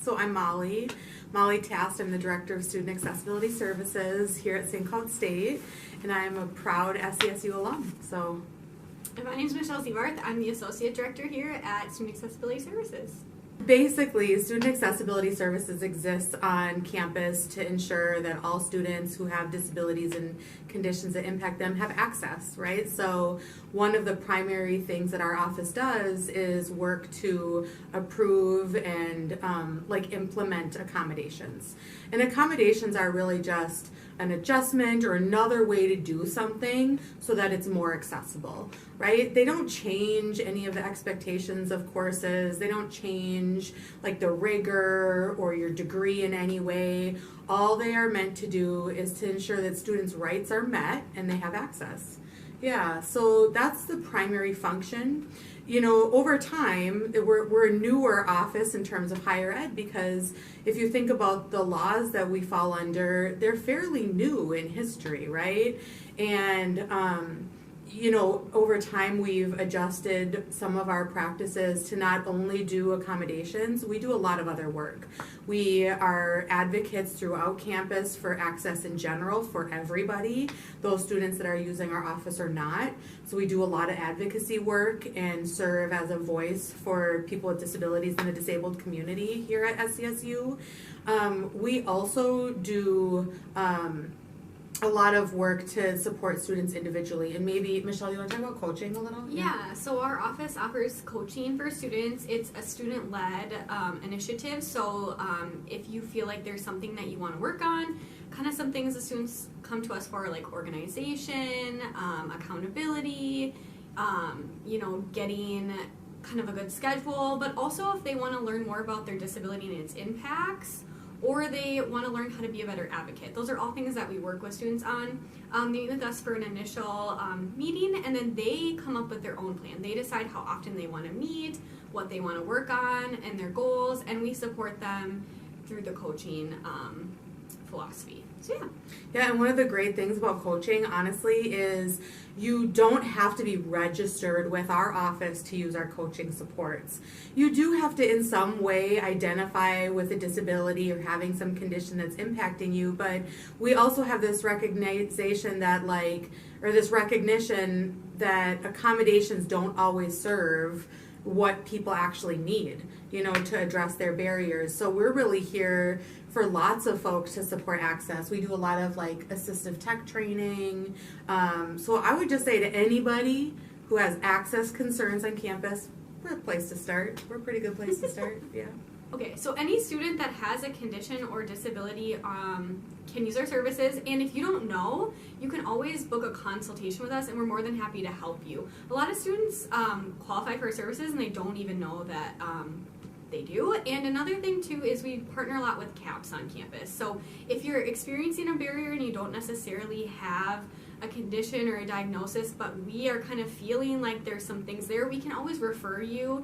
So I'm Molly Tast. I'm the Director of Student Accessibility Services here at St. Cloud State, and I'm a proud SCSU alum. And my name is Michelle Ziebarth. I'm the Associate Director here at Student Accessibility Services. Basically, Student Accessibility Services exists on campus to ensure that all students who have disabilities and conditions that impact them have access, right? So one of the primary things that our office does is work to approve and implement accommodations. And accommodations are really just an adjustment or another way to do something so that it's more accessible, right? They don't change any of the expectations of courses. They don't change like the rigor or your degree in any way. All they are meant to do is to ensure that students' rights are met and they have access. Yeah, so that's the primary function. You know, over time, we're a newer office in terms of higher ed because if you think about the laws that we fall under, they're fairly new in history, right? And, you know, over time we've adjusted some of our practices to not only do accommodations, we do a lot of other work. We are advocates throughout campus for access in general for everybody, those students that are using our office or not. So we do a lot of advocacy work and serve as a voice for people with disabilities in the disabled community here at SCSU. We also do a lot of work to support students individually. And maybe, Michelle, you want to talk about coaching a little? Yeah, so our office offers coaching for students. It's a student-led initiative, so if you feel like there's something that you want to work on, kind of some things the students come to us for, like organization, accountability, you know, getting kind of a good schedule, but also if they want to learn more about their disability and its impacts, or they want to learn how to be a better advocate. Those are all things that we work with students on. They meet with us for an initial meeting, and then they come up with their own plan. They decide how often they want to meet, what they want to work on, and their goals, and we support them through the coaching philosophy. So yeah. Yeah, and one of the great things about coaching, honestly, is you don't have to be registered with our office to use our coaching supports. You do have to in some way identify with a disability or having some condition that's impacting you, but we also have this recognition that this recognition that accommodations don't always serve what people actually need, you know, to address their barriers. So we're really here for lots of folks to support access. We do a lot of like assistive tech training. So I would just say to anybody who has access concerns on campus, we're a place to start. We're a pretty good place to start, yeah. Okay, so any student that has a condition or disability can use our services, and if you don't know, you can always book a consultation with us, and we're more than happy to help you. A lot of students qualify for our services, and they don't even know that they do. And another thing too is we partner a lot with CAPS on campus. So if you're experiencing a barrier and you don't necessarily have a condition or a diagnosis, but we are kind of feeling like there's some things there, we can always refer you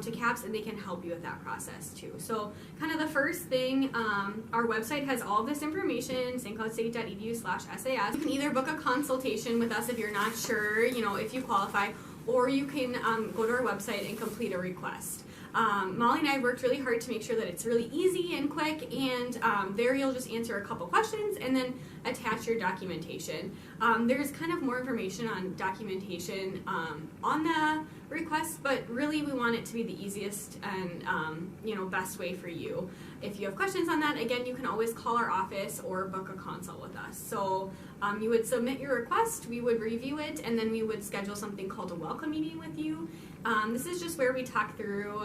to CAPS, and they can help you with that process too. So kind of the first thing, our website has all of this information, stcloudstate.edu/SAS. You can either book a consultation with us if you're not sure, you know, if you qualify, or you can go to our website and complete a request. Molly and I worked really hard to make sure that it's really easy and quick, and there you'll just answer a couple questions and then attach your documentation. There's kind of more information on documentation on the request, but really we want it to be the easiest and best way for you. If you have questions on that, again, you can always call our office or book a consult with us. So you would submit your request, we would review it, and then we would schedule something called a welcome meeting with you. This is just where we talk through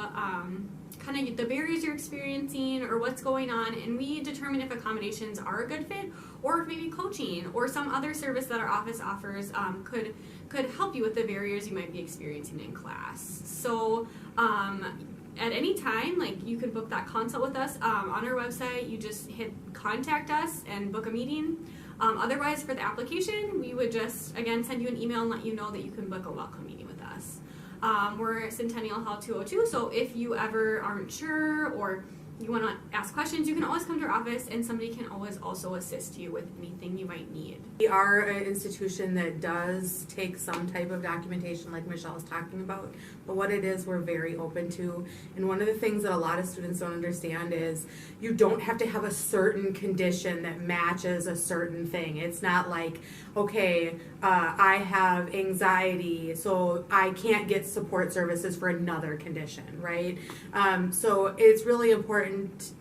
kind of the barriers you're experiencing or what's going on, and we determine if accommodations are a good fit, or if maybe coaching or some other service that our office offers could help you with the barriers you might be experiencing in class. So at any time, like, you can book that consult with us on our website. You just hit contact us and book a meeting. Otherwise, for the application, we would just, again, send you an email and let you know that you can book a welcome meeting with us. We're at Centennial Hall 202, so if you ever aren't sure or you want to ask questions, you can always come to our office, and somebody can always also assist you with anything you might need. We are an institution that does take some type of documentation like Michelle was talking about, but what it is we're very open to. And one of the things that a lot of students don't understand is you don't have to have a certain condition that matches a certain thing. It's not like, okay, I have anxiety, so I can't get support services for another condition, right? So it's really important.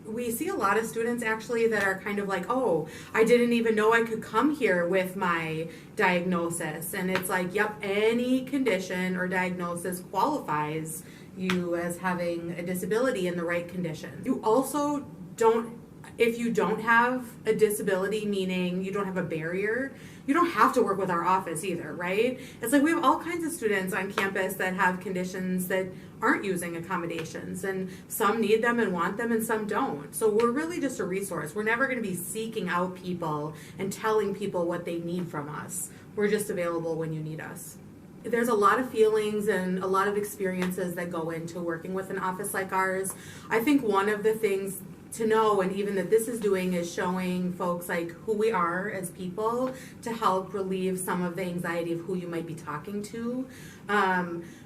We see a lot of students actually that are kind of like, oh, I didn't even know I could come here with my diagnosis. And it's like, yep, any condition or diagnosis qualifies you as having a disability in the right condition. You also don't, if you don't have a disability, meaning you don't have a barrier, you don't have to work with our office either, right? It's like we have all kinds of students on campus that have conditions that aren't using accommodations, and some need them and want them and some don't. So we're really just a resource. We're never going to be seeking out people and telling people what they need from us. We're just available when you need us. There's a lot of feelings and a lot of experiences that go into working with an office like ours. I think one of the things to know, and even that this is doing, is showing folks like who we are as people to help relieve some of the anxiety of who you might be talking to.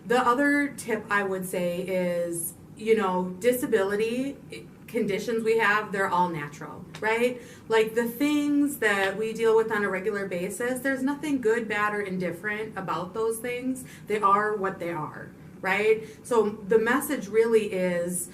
The other tip I would say is, you know, disability conditions we have, they're all natural, right? Like the things that we deal with on a regular basis, there's nothing good, bad, or indifferent about those things. They are what they are, right? So the message really is,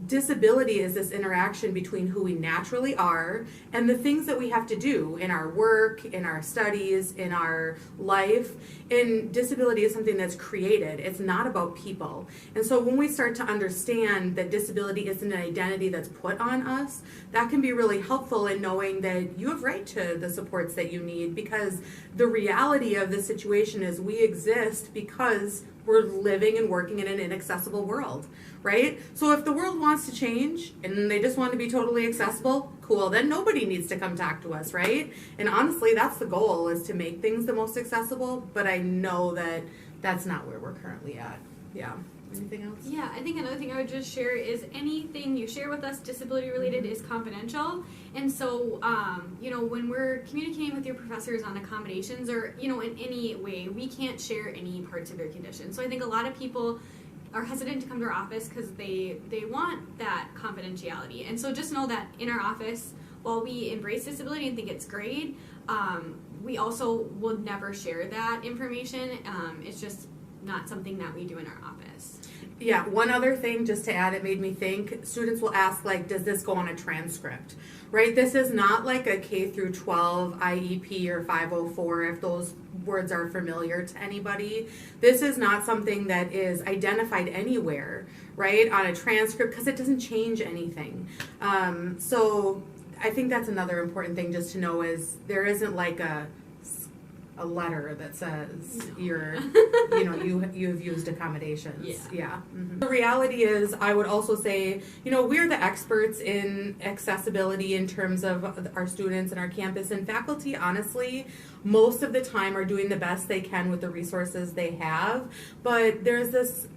disability is this interaction between who we naturally are and the things that we have to do in our work, in our studies, in our life. And disability is something that's created. It's not about people. And so when we start to understand that disability isn't an identity that's put on us, that can be really helpful in knowing that you have right to the supports that you need, because the reality of the situation is we exist because we're living and working in an inaccessible world, right? So if the world wants to change and they just want to be totally accessible, cool, then nobody needs to come talk to us, right? And honestly, that's the goal, is to make things the most accessible, but I know that that's not where we're currently at. Yeah. Anything else? Yeah, I think another thing I would just share is anything you share with us disability related is confidential. And so, you know, when we're communicating with your professors on accommodations or, you know, in any way, we can't share any parts of your condition. So I think a lot of people are hesitant to come to our office because they want that confidentiality. And so just know that in our office, while we embrace disability and think it's great, we also will never share that information. It's just not something that we do in our office. Yeah, one other thing just to add, it made me think, students will ask, like, does this go on a transcript, right? This is not like a K through 12 IEP or 504, if those words are familiar to anybody. This is not something that is identified anywhere, right, on a transcript, because it doesn't change anything. So I think that's another important thing just to know, is there isn't like a letter that says you're, you know, you've used accommodations. Yeah. Mm-hmm. The reality is, I would also say, you know, we're the experts in accessibility in terms of our students and our campus, and faculty, honestly, most of the time are doing the best they can with the resources they have. But there's this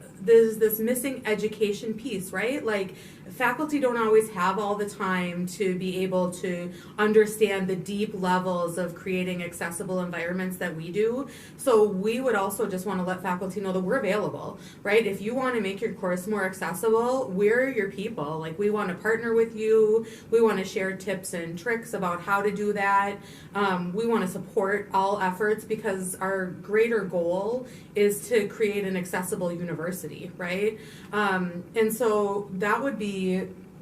missing education piece, right? Like, faculty don't always have all the time to be able to understand the deep levels of creating accessible environments that we do. So we would also just want to let faculty know that we're available, right? If you want to make your course more accessible, we're your people. Like, we want to partner with you. We want to share tips and tricks about how to do that. We want to support all efforts, because our greater goal is to create an accessible university, right? And so that would be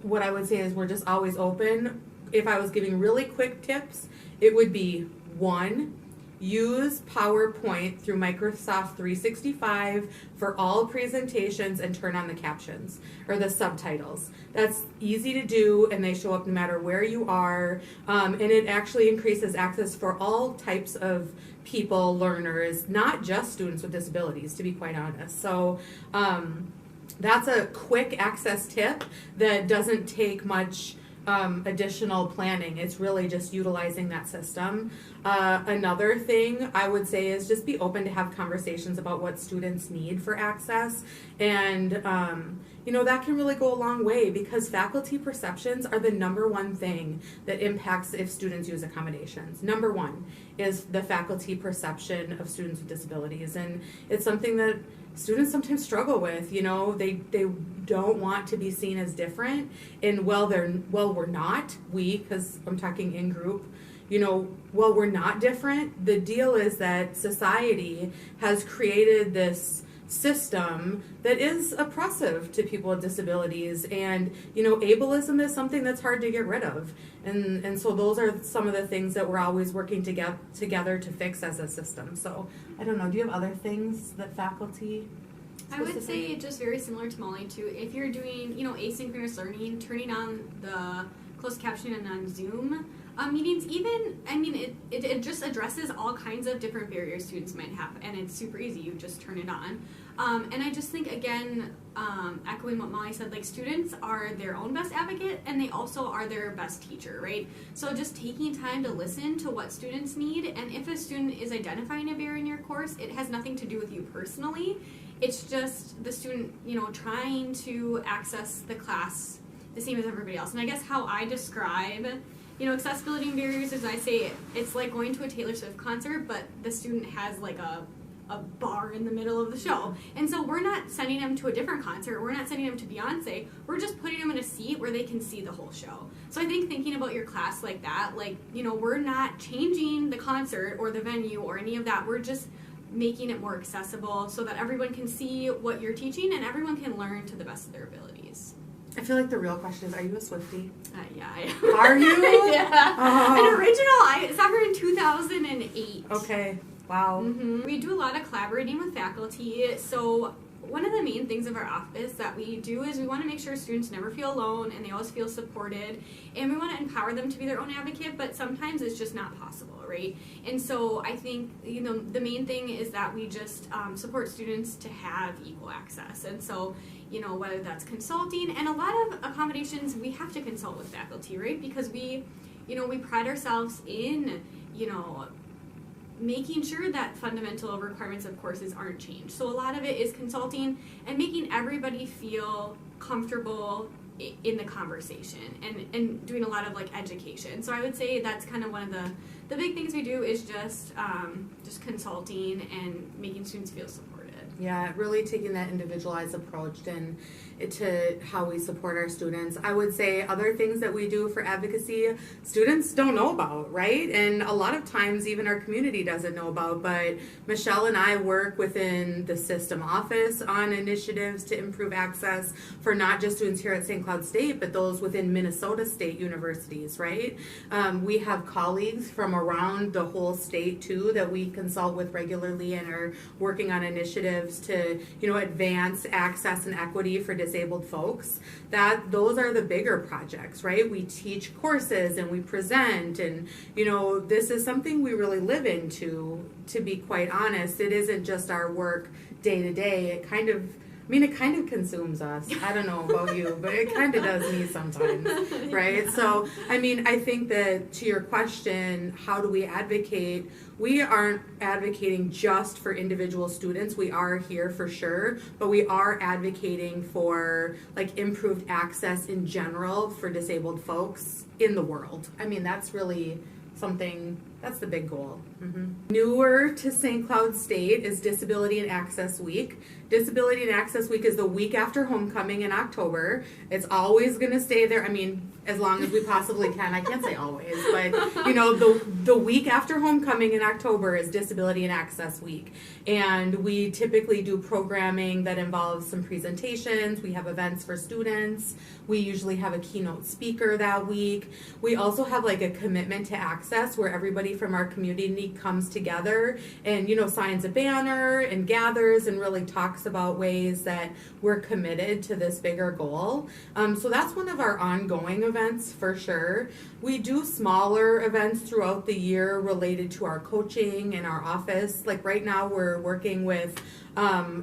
what I would say, is we're just always open. If I was giving really quick tips, it would be: 1, use PowerPoint through Microsoft 365 for all presentations and turn on the captions or the subtitles. That's easy to do, and they show up no matter where you are, and it actually increases access for all types of people, learners, not just students with disabilities, to be quite honest. So that's a quick access tip that doesn't take much additional planning. It's really just utilizing that system. Another thing I would say is just be open to have conversations about what students need for access. And that can really go a long way, because faculty perceptions are the number one thing that impacts if students use accommodations. Number one is the faculty perception of students with disabilities, and it's something that students sometimes struggle with. They don't want to be seen as different, and we're not, because I'm talking in group, we're not different. The deal is that society has created this system that is oppressive to people with disabilities, and ableism is something that's hard to get rid of, and so those are some of the things that we're always working together to fix as a system. So I don't know, do you have other things that faculty I would say just very similar to Molly too. If you're doing asynchronous learning, turning on the closed captioning on Zoom meetings, it just addresses all kinds of different barriers students might have, and it's super easy. You just turn it on. And I just think, again, echoing what Molly said, like, students are their own best advocate, and they also are their best teacher, right? So just taking time to listen to what students need, and if a student is identifying a barrier in your course, it has nothing to do with you personally. It's just the student, trying to access the class the same as everybody else. And I guess how I describe accessibility and barriers is, I say it's like going to a Taylor Swift concert, but the student has like a bar in the middle of the show. And so we're not sending them to a different concert, we're not sending them to Beyonce, we're just putting them in a seat where they can see the whole show. So I think thinking about your class like that, we're not changing the concert or the venue or any of that, we're just making it more accessible so that everyone can see what you're teaching and everyone can learn to the best of their abilities. I feel like the real question is, are you a Swiftie? Yeah, I am. Are you? Yeah. An original. I saw her in 2008. Okay. Wow. Mm-hmm. We do a lot of collaborating with faculty. So one of the main things of our office that we do is we want to make sure students never feel alone and they always feel supported. And we want to empower them to be their own advocate, but sometimes it's just not possible, right? And so I think, the main thing is that we just support students to have equal access. And so, whether that's consulting, and a lot of accommodations, we have to consult with faculty, right? Because we pride ourselves in, making sure that fundamental requirements of courses aren't changed. So a lot of it is consulting and making everybody feel comfortable in the conversation, and doing a lot of education. So I would say that's kind of one of the big things we do is just consulting and making students feel supported. Yeah, really taking that individualized approach to how we support our students. I would say other things that we do for advocacy, students don't know about, right? And a lot of times even our community doesn't know about, but Michelle and I work within the system office on initiatives to improve access for not just students here at St. Cloud State, but those within Minnesota State universities, right? We have colleagues from around the whole state too that we consult with regularly and are working on initiatives to, advance access and equity for disabled folks. Those are the bigger projects, right? We teach courses and we present, and this is something we really live into, to be quite honest. It isn't just our work day to day. It kind of consumes us. I don't know about you, but it kind of does me sometimes, right? Yeah. So, I think that to your question, how do we advocate? We aren't advocating just for individual students. We are here for sure, but we are advocating for improved access in general for disabled folks in the world. That's really that's the big goal. Mm-hmm. Newer to St. Cloud State is Disability and Access Week. Disability and Access Week is the week after homecoming in October. It's always going to stay there. As long as we possibly can. I can't say always, but the week after homecoming in October is Disability and Access Week. And we typically do programming that involves some presentations. We have events for students. We usually have a keynote speaker that week. We also have a commitment to access where everybody from our community comes together and, signs a banner and gathers and really talks about ways that we're committed to this bigger goal. So that's one of our ongoing events for sure. We do smaller events throughout the year related to our coaching and our office. Right now we're working with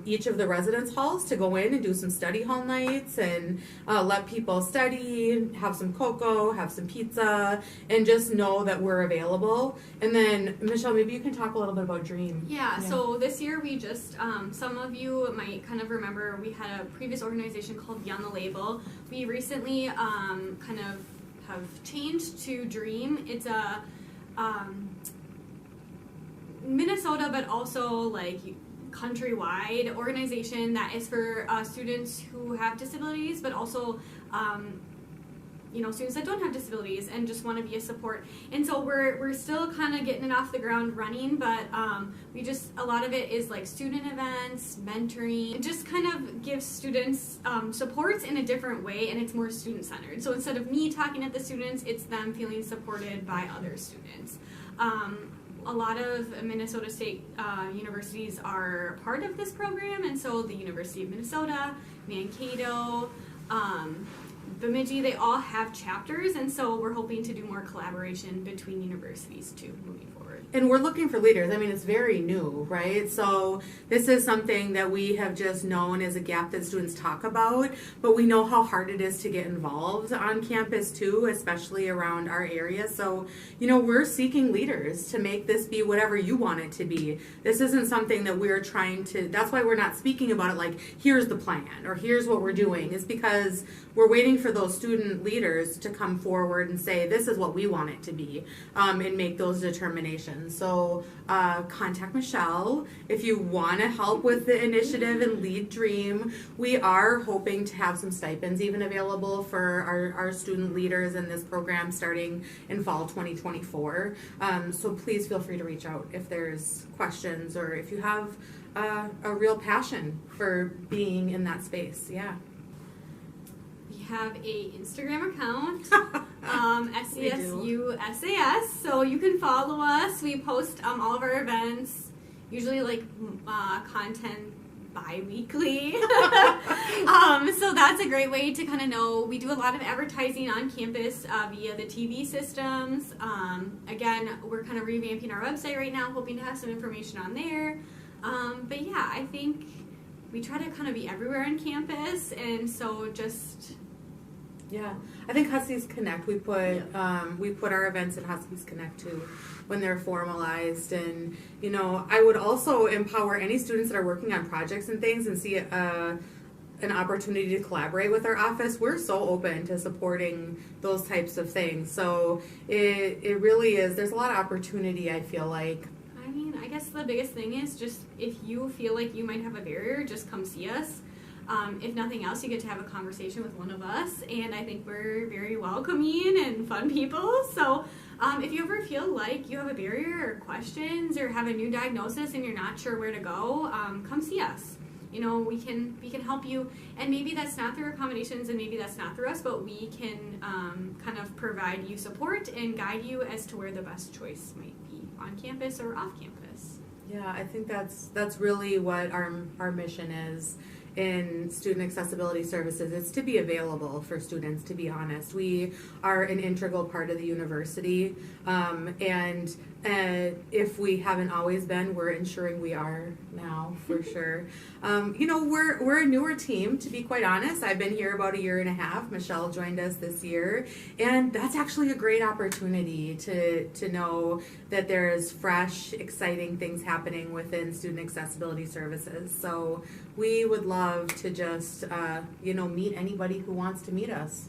each of the residence halls to go in and do some study hall nights and let people study, have some cocoa, have some pizza, and just know that we're available. And then, Michelle, maybe you can talk a little bit about Dream. Yeah, so this year we just, some of you might kind of remember we had a previous organization called Beyond the Label. We recently kind of have changed to Dream. It's a Minnesota, but also like countrywide organization that is for students who have disabilities, but also students that don't have disabilities and just want to be a support. And so we're still kind of getting it off the ground running, but a lot of it is like student events, mentoring. It just kind of gives students supports in a different way, and it's more student centered. So instead of me talking at the students, it's them feeling supported by other students. A lot of Minnesota State universities are part of this program, and so the University of Minnesota, Mankato, Bemidji, they all have chapters, and so we're hoping to do more collaboration between universities too, moving forward. And we're looking for leaders. I mean, it's very new, right? So this is something that we have just known as a gap that students talk about, but we know how hard it is to get involved on campus too, especially around our area. So, we're seeking leaders to make this be whatever you want it to be. This isn't something that we're trying to, that's why we're not speaking about it like, here's the plan, or here's what we're doing. It's because we're waiting for those student leaders to come forward and say, this is what we want it to be, and make those determinations. So contact Michelle if you want to help with the initiative and lead Dream. We are hoping to have some stipends even available for our student leaders in this program starting in fall 2024. So please feel free to reach out if there's questions or if you have a real passion for being in that space. Yeah. We have a Instagram account, SCSU-SAS, so you can follow us. We post all of our events, usually like content bi-weekly. So that's a great way to kind of know. We do a lot of advertising on campus via the TV systems. Again, we're kind of revamping our website right now, hoping to have some information on there. But yeah, I think we try to kind of be everywhere on campus, and so just... Yeah, I think Huskies Connect. We put our events in Huskies Connect too, when they're formalized. And I would also empower any students that are working on projects and things and see an opportunity to collaborate with our office. We're so open to supporting those types of things. So it really is. There's a lot of opportunity, I feel like. I mean, I guess the biggest thing is just if you feel like you might have a barrier, just come see us. If nothing else, you get to have a conversation with one of us, and I think we're very welcoming and fun people. So if you ever feel like you have a barrier or questions or have a new diagnosis and you're not sure where to go, come see us. We can help you, and maybe that's not through accommodations and maybe that's not through us, but we can kind of provide you support and guide you as to where the best choice might be on campus or off campus. Yeah, I think that's really what our mission is in student accessibility services. It's to be available for students, to be honest. We are an integral part of the university, and if we haven't always been, we're ensuring we are now, for sure. We're a newer team, to be quite honest. I've been here about 1.5 years. Michelle joined us this year, and that's actually a great opportunity to know that there's fresh, exciting things happening within student accessibility services. So we would love to just meet anybody who wants to meet us.